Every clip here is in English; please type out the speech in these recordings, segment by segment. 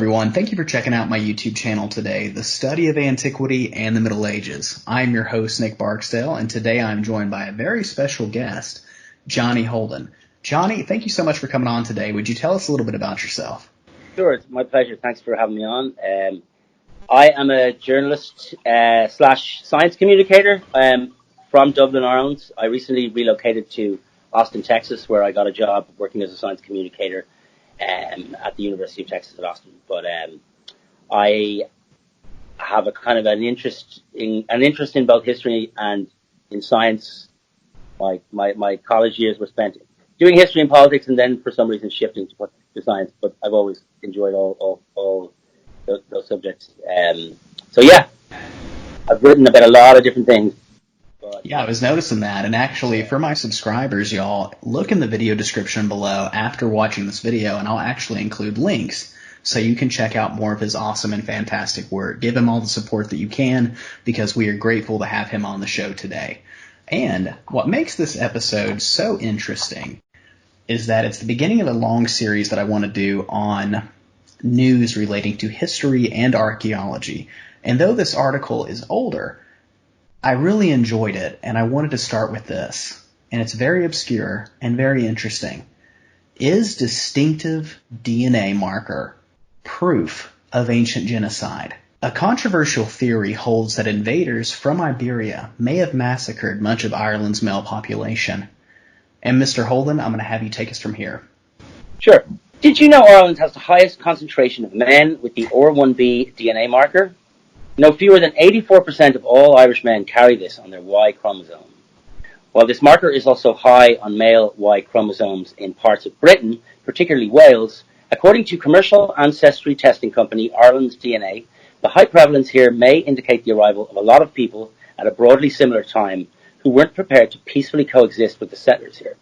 everyone. Thank you for checking out my YouTube channel today, The Study of Antiquity and the Middle Ages. I'm your host, Nick Barksdale, and today I'm joined by a very special guest, Johnny Holden. Johnny, thank you so much for coming on today. Would you tell us a little bit about yourself? Sure, it's my pleasure. Thanks for having me on. I am a journalist slash science communicator from Dublin, Ireland. I recently relocated to Austin, Texas, where I got a job working as a science communicator at the University of Texas at Austin. But I have a kind of an interest in both history and in science. My college years were spent doing history and politics, and then for some reason shifting to science. But I've always enjoyed all those subjects. So yeah, I've written about a lot of different things. Yeah, I was noticing that. And actually, for my subscribers, y'all, look in the video description below after watching this video, and I'll actually include links so you can check out more of his awesome and fantastic work. Give him all the support that you can, because we are grateful to have him on the show today. And what makes this episode so interesting is that it's the beginning of a long series that I want to do on news relating to history and archaeology. And though this article is older, I really enjoyed it, and I wanted to start with this. And it's very obscure and very interesting. Is distinctive DNA marker proof of ancient genocide? A controversial theory holds that invaders from Iberia may have massacred much of Ireland's male population. And Mr. Holden, I'm going to have you take us from here. Sure. Did you know Ireland has the highest concentration of men with the R1b DNA marker? No fewer than 84% of all Irish men carry this on their Y chromosome. While this marker is also high on male Y chromosomes in parts of Britain, particularly Wales, according to commercial ancestry testing company Ireland's DNA, the high prevalence here may indicate the arrival of a lot of people at a broadly similar time who weren't prepared to peacefully coexist with the settlers here.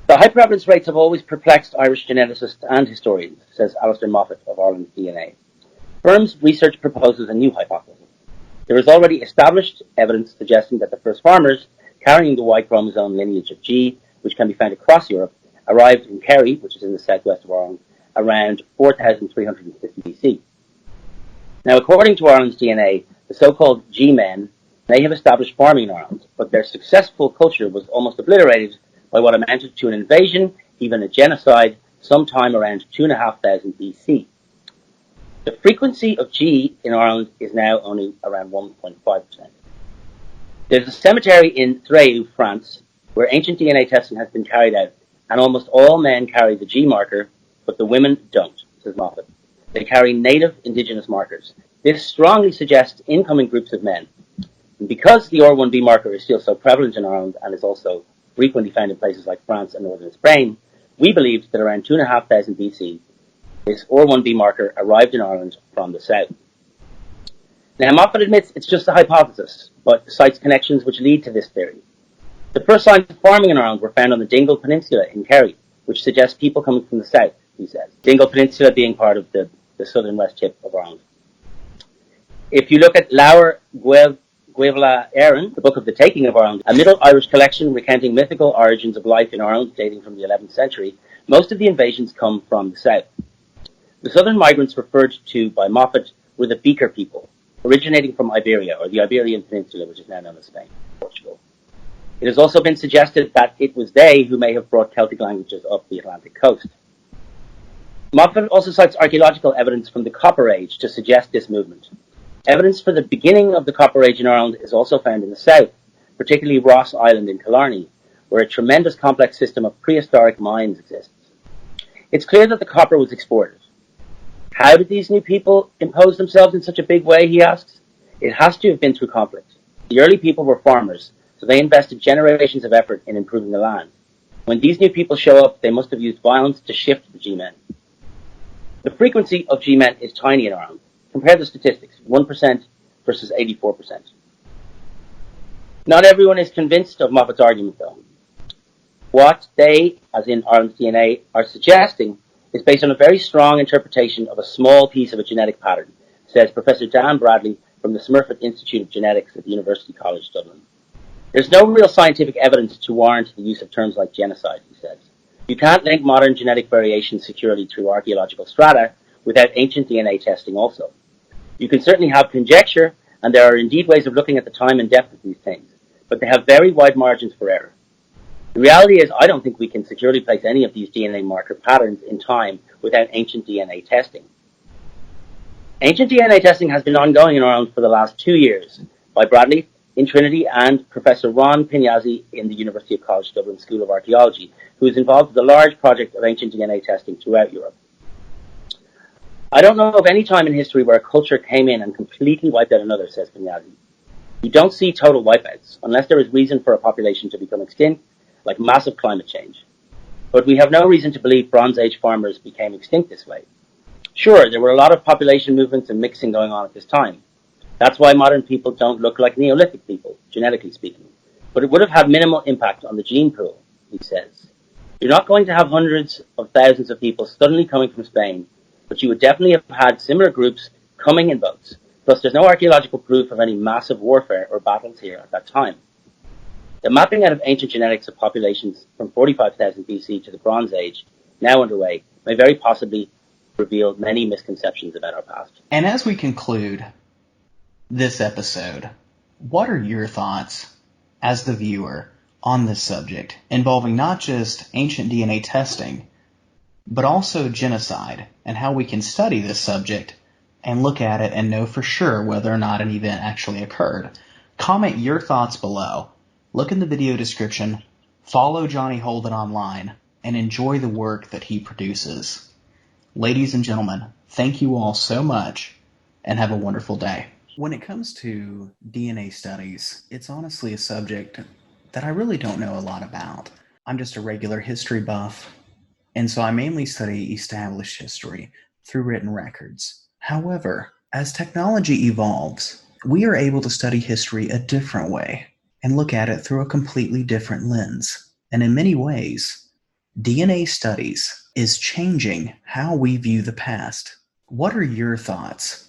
The high prevalence rates have always perplexed Irish geneticists and historians, says Alistair Moffat of Ireland's DNA. Firm's research proposes a new hypothesis. There is already established evidence suggesting that the first farmers carrying the Y chromosome lineage of G, which can be found across Europe, arrived in Kerry, which is in the southwest of Ireland, around 4,350 BC. Now, according to Ireland's DNA, the so-called G-men may have established farming in Ireland, but their successful culture was almost obliterated by what amounted to an invasion, even a genocide, sometime around 2,500 BC. The frequency of G in Ireland is now only around 1.5%. There's a cemetery in Tréau, France, where ancient DNA testing has been carried out, and almost all men carry the G marker, but the women don't, says Moffat. They carry native indigenous markers. This strongly suggests incoming groups of men. And because the R1b marker is still so prevalent in Ireland and is also frequently found in places like France and northern Spain, we believe that around 2,500 BC, this R1b marker arrived in Ireland from the south. Now, Moffat admits it's just a hypothesis, but cites connections which lead to this theory. The first signs of farming in Ireland were found on the Dingle Peninsula in Kerry, which suggests people coming from the south, he says. Dingle Peninsula being part of the southern west tip of Ireland. If you look at Laur Guevla Éireann, the Book of the Taking of Ireland, a Middle Irish collection recounting mythical origins of life in Ireland dating from the 11th century, most of the invasions come from the south. The southern migrants referred to by Moffat were the Beaker people, originating from Iberia, or the Iberian Peninsula, which is now known as Spain, Portugal. It has also been suggested that it was they who may have brought Celtic languages up the Atlantic coast. Moffat also cites archaeological evidence from the Copper Age to suggest this movement. Evidence for the beginning of the Copper Age in Ireland is also found in the south, particularly Ross Island in Killarney, where a tremendous complex system of prehistoric mines exists. It's clear that the copper was exported. How did these new people impose themselves in such a big way, he asks? It has to have been through conflict. The early people were farmers, so they invested generations of effort in improving the land. When these new people show up, they must have used violence to shift the G-men. The frequency of G-men is tiny in Ireland. Compare the statistics, 1% versus 84%. Not everyone is convinced of Moffat's argument, though. What they, as in Ireland's DNA, are suggesting is based on a very strong interpretation of a small piece of a genetic pattern, says Professor Dan Bradley from the Smurfit Institute of Genetics at the University College Dublin. There's no real scientific evidence to warrant the use of terms like genocide, he says. You can't link modern genetic variation securely through archaeological strata, without ancient DNA testing also. You can certainly have conjecture, and there are indeed ways of looking at the time and depth of these things, but they have very wide margins for error. The reality is I don't think we can securely place any of these DNA marker patterns in time without ancient DNA testing. Ancient DNA testing has been ongoing in Ireland for the last 2 years by Bradley in Trinity and Professor Ron Pignazzi in the University of College Dublin School of Archaeology, who is involved with a large project of ancient DNA testing throughout Europe. I don't know of any time in history where a culture came in and completely wiped out another, says Pignazzi. You don't see total wipeouts unless there is reason for a population to become extinct, like massive climate change. But we have no reason to believe Bronze Age farmers became extinct this way. Sure, there were a lot of population movements and mixing going on at this time. That's why modern people don't look like Neolithic people, genetically speaking. But it would have had minimal impact on the gene pool, he says. You're not going to have hundreds of thousands of people suddenly coming from Spain, but you would definitely have had similar groups coming in boats. Plus, there's no archaeological proof of any massive warfare or battles here at that time. The mapping out of ancient genetics of populations from 45,000 BC to the Bronze Age, now underway, may very possibly reveal many misconceptions about our past. And as we conclude this episode, what are your thoughts as the viewer on this subject involving not just ancient DNA testing, but also genocide and how we can study this subject and look at it and know for sure whether or not an event actually occurred? Comment your thoughts below. Look in the video description, follow Johnny Holden online, and enjoy the work that he produces. Ladies and gentlemen, thank you all so much, and have a wonderful day. When it comes to DNA studies, it's honestly a subject that I really don't know a lot about. I'm just a regular history buff, and so I mainly study established history through written records. However, as technology evolves, we are able to study history a different way and look at it through a completely different lens. And in many ways, DNA studies is changing how we view the past. What are your thoughts